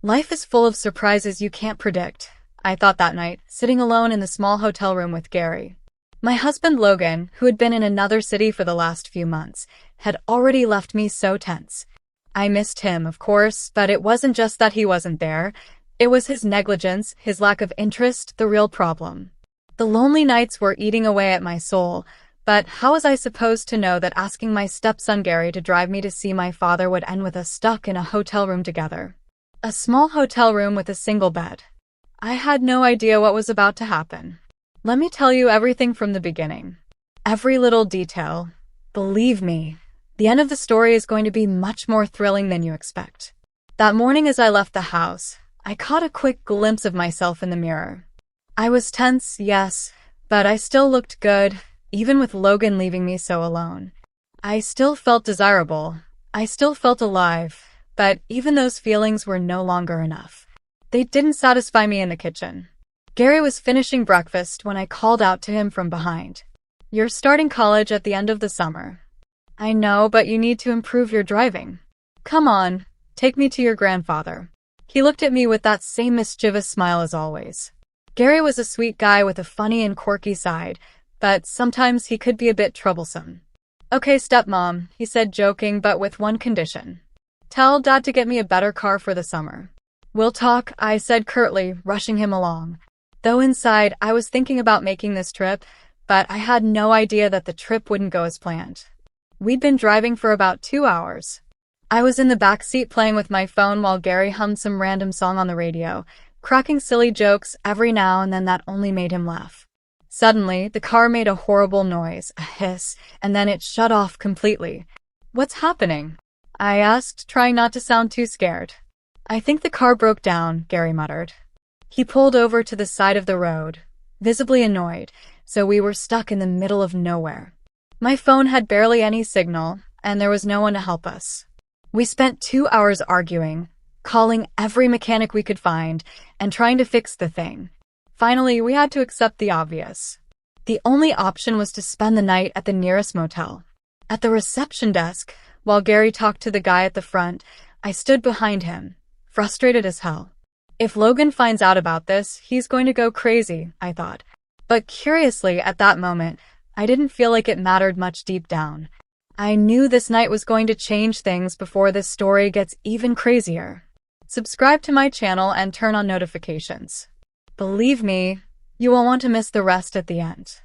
Life is full of surprises you can't predict, I thought that night, sitting alone in the small hotel room with Gary. My husband Logan, who had been in another city for the last few months, had already left me so tense. I missed him, of course, but it wasn't just that he wasn't there. It was his negligence, his lack of interest, the real problem. The lonely nights were eating away at my soul, but how was I supposed to know that asking my stepson Gary to drive me to see my father would end with us stuck in a hotel room together? A small hotel room with a single bed. I had no idea what was about to happen. Let me tell you everything from the beginning. Every little detail. Believe me, the end of the story is going to be much more thrilling than you expect. That morning as I left the house, I caught a quick glimpse of myself in the mirror. I was tense, yes, but I still looked good, even with Logan leaving me so alone. I still felt desirable. I still felt alive, but even those feelings were no longer enough. They didn't satisfy me in the kitchen. Gary was finishing breakfast when I called out to him from behind. "You're starting college at the end of the summer." "I know, but you need to improve your driving. Come on, take me to your grandfather." He looked at me with that same mischievous smile as always. Gary was a sweet guy with a funny and quirky side, but sometimes he could be a bit troublesome. "Okay, stepmom," he said, joking, but with one condition. "Tell Dad to get me a better car for the summer." "We'll talk," I said curtly, rushing him along. Though inside, I was thinking about making this trip, but I had no idea that the trip wouldn't go as planned. We'd been driving for about 2 hours. I was in the back seat playing with my phone while Gary hummed some random song on the radio, cracking silly jokes every now and then that only made him laugh. Suddenly, the car made a horrible noise, a hiss, and then it shut off completely. "What's happening?" I asked, trying not to sound too scared. "I think the car broke down," Gary muttered. He pulled over to the side of the road, visibly annoyed, so we were stuck in the middle of nowhere. My phone had barely any signal, and there was no one to help us. We spent 2 hours arguing, calling every mechanic we could find, and trying to fix the thing. Finally, we had to accept the obvious. The only option was to spend the night at the nearest motel. At the reception desk, while Gary talked to the guy at the front, I stood behind him, frustrated as hell. If Logan finds out about this, he's going to go crazy, I thought. But curiously, at that moment, I didn't feel like it mattered much deep down. I knew this night was going to change things before this story gets even crazier. Subscribe to my channel and turn on notifications. Believe me, you won't want to miss the rest at the end.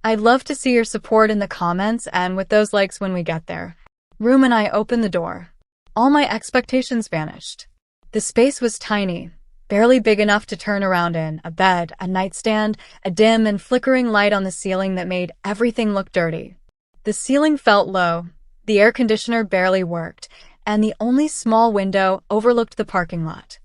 I'd love to see your support in the comments and with those likes when we get there. Room and I opened the door. All my expectations vanished. The space was tiny, barely big enough to turn around in, a bed, a nightstand, a dim and flickering light on the ceiling that made everything look dirty. The ceiling felt low, the air conditioner barely worked, and the only small window overlooked the parking lot.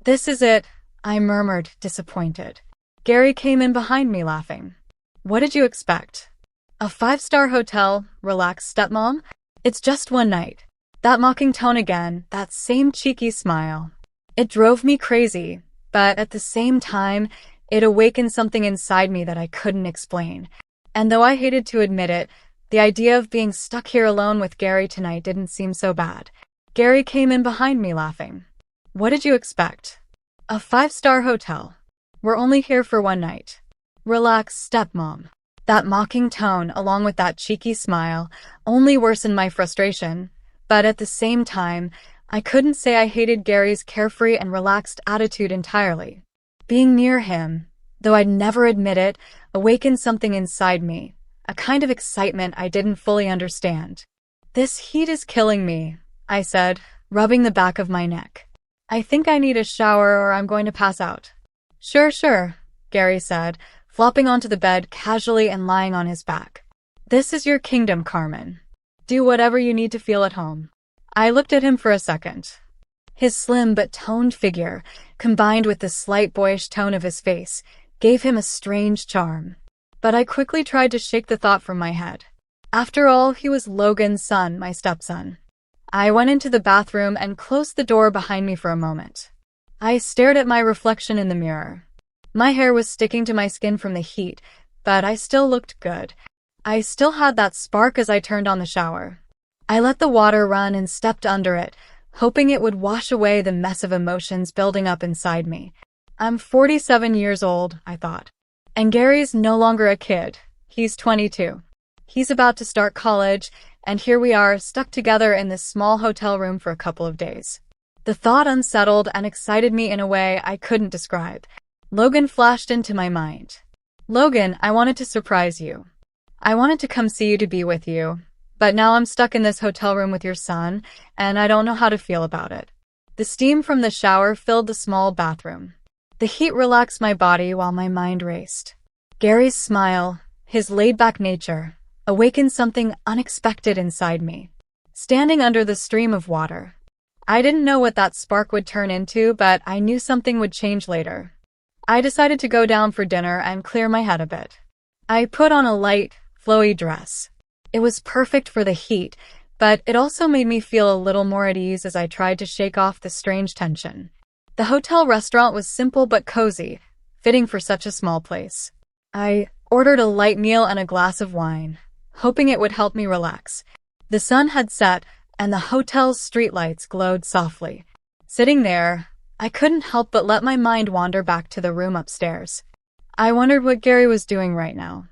"This is it," I murmured, disappointed. Gary came in behind me laughing. "What did you expect? A 5-star hotel, relaxed stepmom? It's just one night." That mocking tone again, that same cheeky smile. It drove me crazy, but at the same time, it awakened something inside me that I couldn't explain. And though I hated to admit it, the idea of being stuck here alone with Gary tonight didn't seem so bad. Gary came in behind me laughing. "What did you expect? A 5-star hotel. We're only here for one night. Relax, stepmom." That mocking tone, along with that cheeky smile, only worsened my frustration, but at the same time, I couldn't say I hated Gary's carefree and relaxed attitude entirely. Being near him, though I'd never admit it, awakened something inside me, a kind of excitement I didn't fully understand. "This heat is killing me," I said, rubbing the back of my neck. "I think I need a shower or I'm going to pass out." Sure, Gary said, flopping onto the bed casually and lying on his back. "This is your kingdom, Carmen. Do whatever you need to feel at home." I looked at him for a second. His slim but toned figure, combined with the slight boyish tone of his face, gave him a strange charm. But I quickly tried to shake the thought from my head. After all, he was Logan's son, my stepson. I went into the bathroom and closed the door behind me for a moment. I stared at my reflection in the mirror. My hair was sticking to my skin from the heat, but I still looked good. I still had that spark as I turned on the shower. I let the water run and stepped under it, hoping it would wash away the mess of emotions building up inside me. I'm 47 years old, I thought. And Gary's no longer a kid. He's 22. He's about to start college, and here we are, stuck together in this small hotel room for a couple of days. The thought unsettled and excited me in a way I couldn't describe. Logan flashed into my mind. Logan, I wanted to surprise you. I wanted to come see you to be with you, but now I'm stuck in this hotel room with your son, and I don't know how to feel about it. The steam from the shower filled the small bathroom. The heat relaxed my body while my mind raced. Gary's smile, his laid-back nature, awakened something unexpected inside me. Standing under the stream of water. I didn't know what that spark would turn into, but I knew something would change later. I decided to go down for dinner and clear my head a bit. I put on a light, flowy dress. It was perfect for the heat, but it also made me feel a little more at ease as I tried to shake off the strange tension. The hotel restaurant was simple but cozy, fitting for such a small place. I ordered a light meal and a glass of wine, hoping it would help me relax. The sun had set, and the hotel's streetlights glowed softly. Sitting there, I couldn't help but let my mind wander back to the room upstairs. I wondered what Gary was doing right now.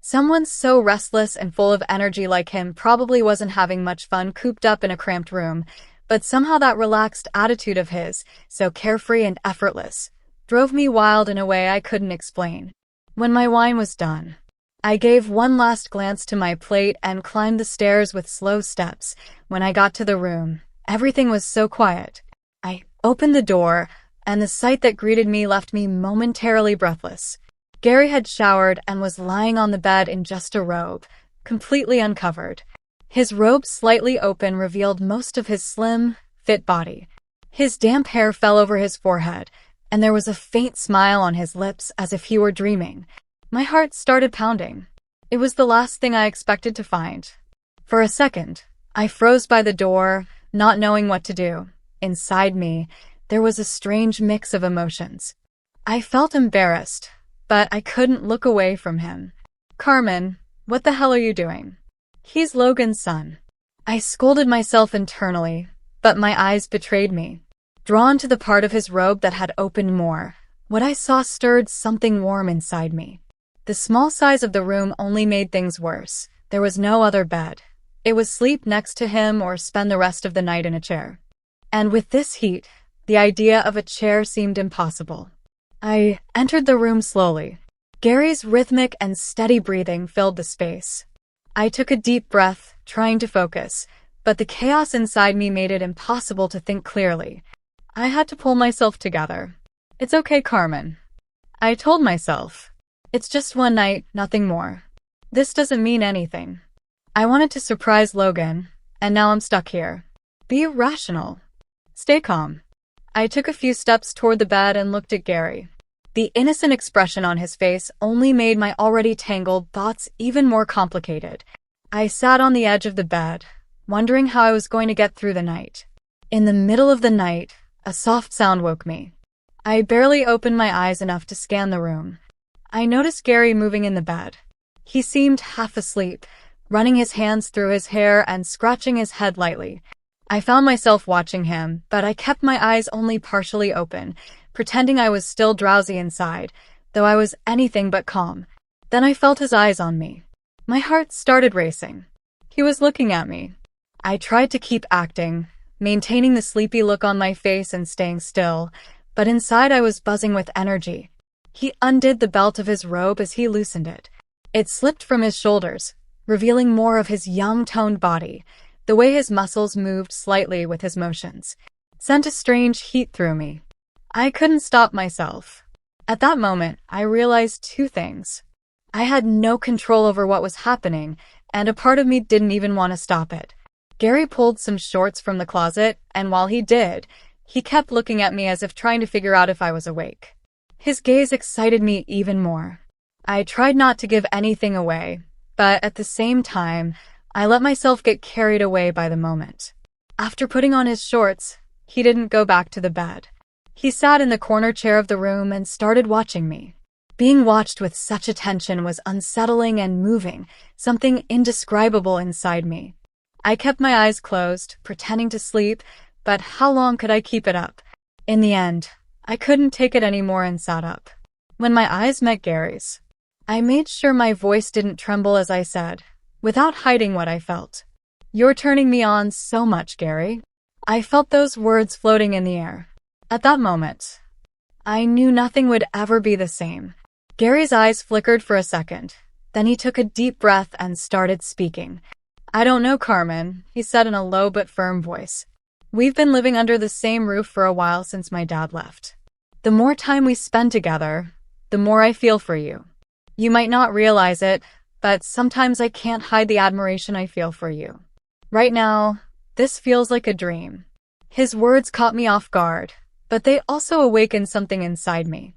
Someone so restless and full of energy like him probably wasn't having much fun cooped up in a cramped room, but somehow that relaxed attitude of his, so carefree and effortless, drove me wild in a way I couldn't explain. When my wine was done, I gave one last glance to my plate and climbed the stairs with slow steps. When I got to the room, everything was so quiet. I opened the door, and the sight that greeted me left me momentarily breathless. Gary had showered and was lying on the bed in just a robe, completely uncovered. His robe slightly open revealed most of his slim, fit body. His damp hair fell over his forehead, and there was a faint smile on his lips as if he were dreaming. My heart started pounding. It was the last thing I expected to find. For a second, I froze by the door, not knowing what to do. Inside me, there was a strange mix of emotions. I felt embarrassed, but I couldn't look away from him. Carmen, what the hell are you doing? He's Logan's son. I scolded myself internally, but my eyes betrayed me. Drawn to the part of his robe that had opened more, what I saw stirred something warm inside me. The small size of the room only made things worse. There was no other bed. It was sleep next to him or spend the rest of the night in a chair. And with this heat, the idea of a chair seemed impossible. I entered the room slowly. Gary's rhythmic and steady breathing filled the space. I took a deep breath, trying to focus, but the chaos inside me made it impossible to think clearly. I had to pull myself together. It's okay, Carmen. I told myself. It's just one night, nothing more. This doesn't mean anything. I wanted to surprise Logan, and now I'm stuck here. Be rational. Stay calm. I took a few steps toward the bed and looked at Gary. The innocent expression on his face only made my already tangled thoughts even more complicated. I sat on the edge of the bed, wondering how I was going to get through the night. In the middle of the night, a soft sound woke me. I barely opened my eyes enough to scan the room. I noticed Gary moving in the bed. He seemed half asleep, running his hands through his hair and scratching his head lightly. I found myself watching him, but I kept my eyes only partially open, pretending I was still drowsy inside, though I was anything but calm. Then I felt his eyes on me. My heart started racing. He was looking at me. I tried to keep acting, maintaining the sleepy look on my face and staying still, but inside I was buzzing with energy. He undid the belt of his robe as he loosened it. It slipped from his shoulders, revealing more of his young, toned body. The way his muscles moved slightly with his motions sent a strange heat through me. I couldn't stop myself. At that moment, I realized two things. I had no control over what was happening, and a part of me didn't even want to stop it. Gary pulled some shorts from the closet, and while he did, he kept looking at me as if trying to figure out if I was awake. His gaze excited me even more. I tried not to give anything away, but at the same time, I let myself get carried away by the moment. After putting on his shorts, he didn't go back to the bed. He sat in the corner chair of the room and started watching me. Being watched with such attention was unsettling and moving, something indescribable inside me. I kept my eyes closed, pretending to sleep, but how long could I keep it up? In the end, I couldn't take it anymore and sat up. When my eyes met Gary's, I made sure my voice didn't tremble as I said, without hiding what I felt. "You're turning me on so much, Gary." I felt those words floating in the air. At that moment, I knew nothing would ever be the same. Gary's eyes flickered for a second. Then he took a deep breath and started speaking. "I don't know, Carmen," he said in a low but firm voice. "We've been living under the same roof for a while since my dad left. The more time we spend together, the more I feel for you. You might not realize it, but sometimes I can't hide the admiration I feel for you. Right now, this feels like a dream." His words caught me off guard, but they also awakened something inside me.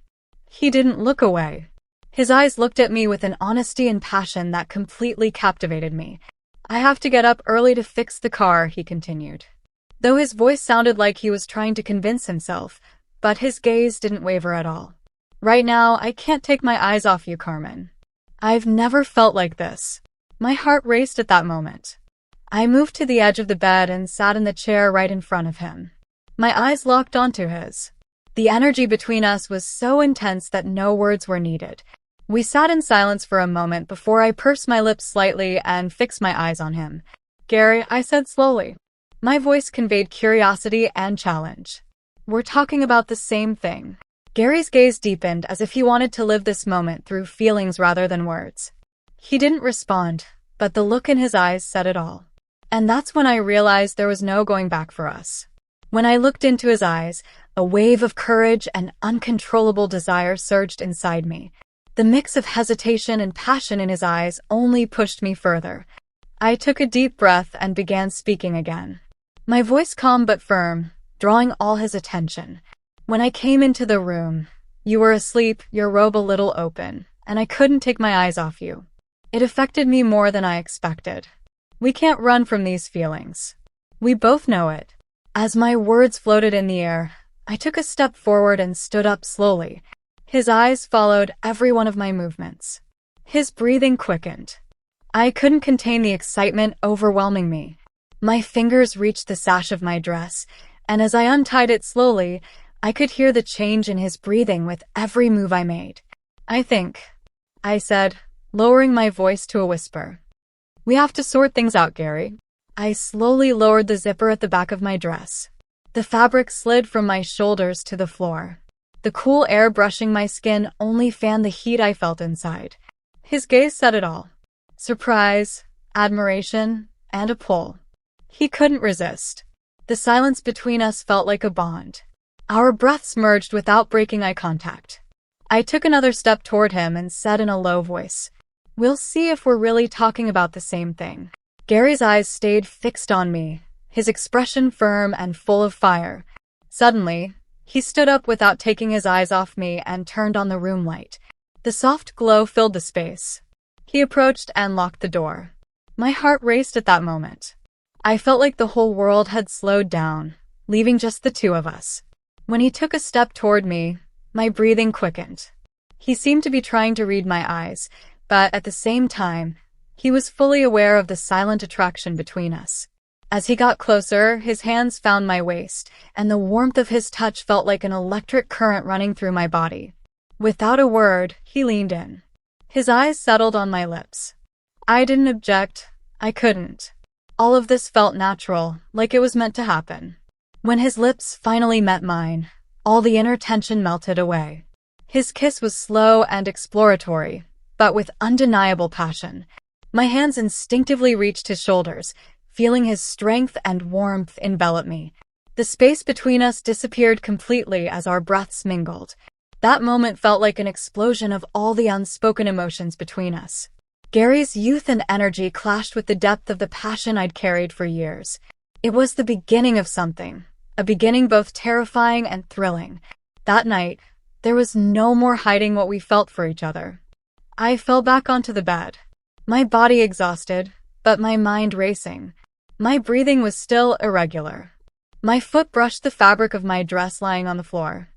He didn't look away. His eyes looked at me with an honesty and passion that completely captivated me. "I have to get up early to fix the car," he continued. Though his voice sounded like he was trying to convince himself, but his gaze didn't waver at all. "Right now, I can't take my eyes off you, Carmen. I've never felt like this." My heart raced at that moment. I moved to the edge of the bed and sat in the chair right in front of him. My eyes locked onto his. The energy between us was so intense that no words were needed. We sat in silence for a moment before I pursed my lips slightly and fixed my eyes on him. "Gary," I said slowly. My voice conveyed curiosity and challenge. "We're talking about the same thing." Gary's gaze deepened as if he wanted to live this moment through feelings rather than words. He didn't respond, but the look in his eyes said it all. And that's when I realized there was no going back for us. When I looked into his eyes, a wave of courage and uncontrollable desire surged inside me. The mix of hesitation and passion in his eyes only pushed me further. I took a deep breath and began speaking again. My voice calm but firm, drawing all his attention. "When I came into the room, you were asleep, your robe a little open, and I couldn't take my eyes off you. It affected me more than I expected. We can't run from these feelings. We both know it." As my words floated in the air, I took a step forward and stood up slowly. His eyes followed every one of my movements. His breathing quickened. I couldn't contain the excitement overwhelming me. My fingers reached the sash of my dress, and as I untied it slowly, I could hear the change in his breathing with every move I made. "I think," I said, lowering my voice to a whisper, "we have to sort things out, Gary." I slowly lowered the zipper at the back of my dress. The fabric slid from my shoulders to the floor. The cool air brushing my skin only fanned the heat I felt inside. His gaze said it all. Surprise, admiration, and a pull. He couldn't resist. The silence between us felt like a bond. Our breaths merged without breaking eye contact. I took another step toward him and said in a low voice, "We'll see if we're really talking about the same thing." Gary's eyes stayed fixed on me, his expression firm and full of fire. Suddenly, he stood up without taking his eyes off me and turned on the room light. The soft glow filled the space. He approached and locked the door. My heart raced at that moment. I felt like the whole world had slowed down, leaving just the two of us. When he took a step toward me, my breathing quickened. He seemed to be trying to read my eyes, but at the same time, he was fully aware of the silent attraction between us. As he got closer, his hands found my waist, and the warmth of his touch felt like an electric current running through my body. Without a word, he leaned in. His eyes settled on my lips. I didn't object. I couldn't. All of this felt natural, like it was meant to happen. When his lips finally met mine, all the inner tension melted away. His kiss was slow and exploratory, but with undeniable passion. My hands instinctively reached his shoulders, feeling his strength and warmth envelop me. The space between us disappeared completely as our breaths mingled. That moment felt like an explosion of all the unspoken emotions between us. Gary's youth and energy clashed with the depth of the passion I'd carried for years. It was the beginning of something, a beginning both terrifying and thrilling. That night, there was no more hiding what we felt for each other. I fell back onto the bed, my body exhausted, but my mind racing. My breathing was still irregular. My foot brushed the fabric of my dress lying on the floor.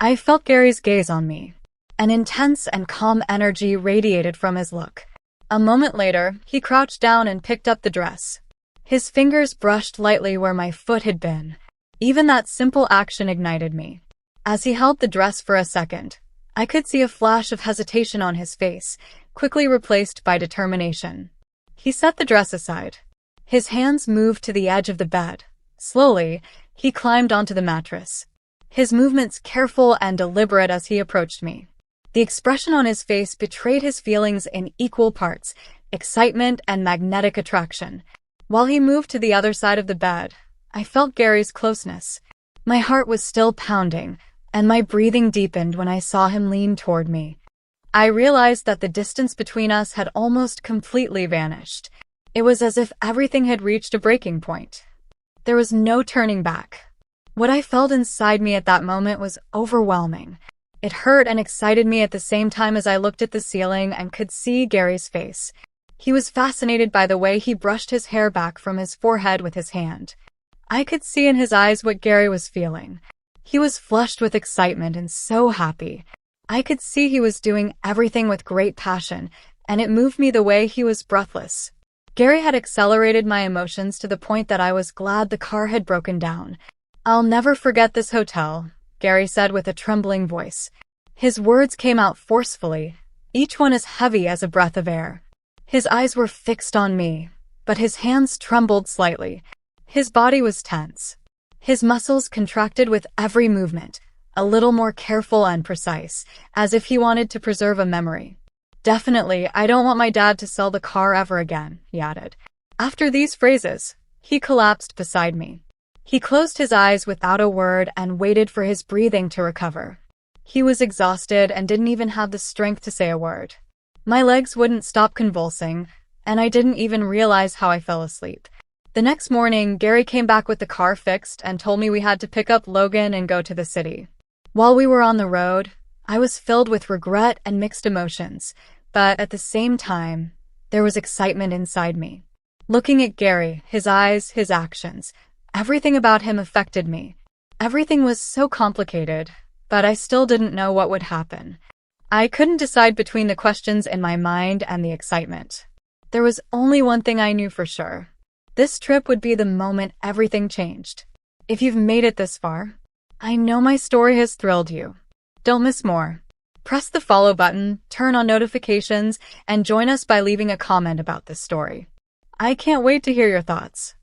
I felt Gary's gaze on me. An intense and calm energy radiated from his look. A moment later, he crouched down and picked up the dress. His fingers brushed lightly where my foot had been. Even that simple action ignited me. As he held the dress for a second, I could see a flash of hesitation on his face, quickly replaced by determination. He set the dress aside. His hands moved to the edge of the bed. Slowly, he climbed onto the mattress. His movements careful and deliberate as he approached me. The expression on his face betrayed his feelings in equal parts, excitement and magnetic attraction. While he moved to the other side of the bed, I felt Gary's closeness. My heart was still pounding, and my breathing deepened when I saw him lean toward me. I realized that the distance between us had almost completely vanished. It was as if everything had reached a breaking point. There was no turning back. What I felt inside me at that moment was overwhelming. It hurt and excited me at the same time as I looked at the ceiling and could see Gary's face. He was fascinated by the way he brushed his hair back from his forehead with his hand. I could see in his eyes what Gary was feeling. He was flushed with excitement and so happy. I could see he was doing everything with great passion, and it moved me the way he was breathless. Gary had accelerated my emotions to the point that I was glad the car had broken down. "I'll never forget this hotel," Gary said with a trembling voice. His words came out forcefully, each one as heavy as a breath of air. His eyes were fixed on me, but his hands trembled slightly. His body was tense. His muscles contracted with every movement, a little more careful and precise, as if he wanted to preserve a memory. "Definitely, I don't want my dad to sell the car ever again," he added. After these phrases, he collapsed beside me. He closed his eyes without a word and waited for his breathing to recover. He was exhausted and didn't even have the strength to say a word. My legs wouldn't stop convulsing, and I didn't even realize how I fell asleep. The next morning, Gary came back with the car fixed and told me we had to pick up Logan and go to the city. While we were on the road, I was filled with regret and mixed emotions, but at the same time, there was excitement inside me. Looking at Gary, his eyes, his actions, everything about him affected me. Everything was so complicated, but I still didn't know what would happen. I couldn't decide between the questions in my mind and the excitement. There was only one thing I knew for sure. This trip would be the moment everything changed. If you've made it this far, I know my story has thrilled you. Don't miss more. Press the follow button, turn on notifications, and join us by leaving a comment about this story. I can't wait to hear your thoughts.